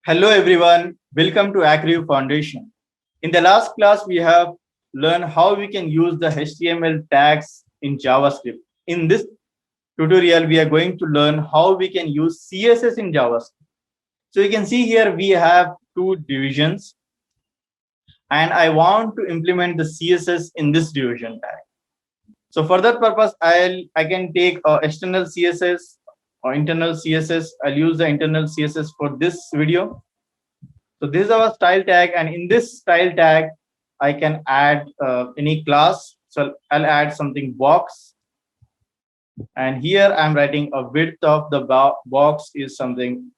Hello everyone, welcome to Accrue Foundation. In the last class, we have learned how we can use the HTML tags in JavaScript. In this tutorial, we are going to learn how we can use CSS in JavaScript. So you can see here we have two divisions and I want to implement the CSS in this division tag. So for that purpose, I can take external CSS or internal CSS. I'll use the internal CSS for this video. So this is our style tag, and in this style tag, I can add any class. So I'll add something box, and here I'm writing a width of the box is something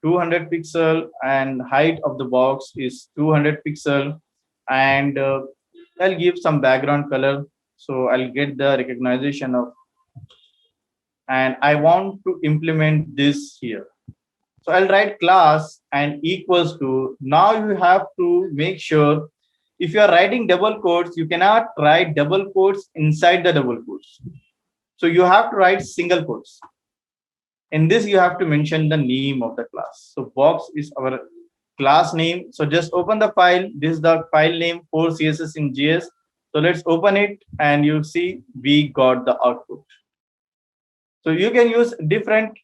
200 pixel, and height of the box is 200 pixel, and I'll give some background color. So I'll get the recognition of, and I want to implement this here. So I'll write class and equals to. Now you have to make sure if you are writing double quotes, you cannot write double quotes inside the double quotes. So you have to write single quotes. In this, you have to mention the name of the class. So box is our class name. So just open the file. This is the file name for CSS in JS. So let's open it and you see we got the output. So you can use different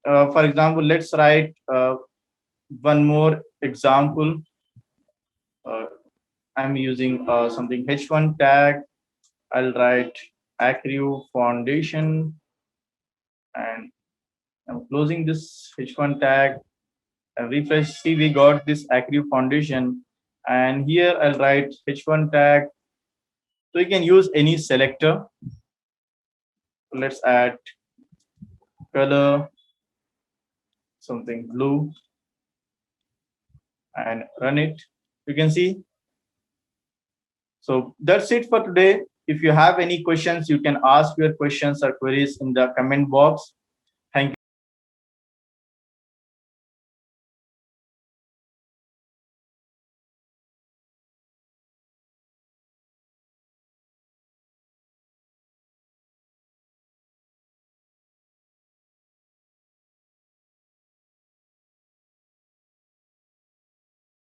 for example, let's write one more example. I'm using something h1 tag. I'll write Accrue Foundation, and I'm closing this h1 tag and refresh. See, we got this Accrue Foundation, and here I'll write h1 tag. So you can use any selector. So let's add color, something blue, and run it. You can see. So that's it for today. If you have any questions, you can ask your questions or queries in the comment box.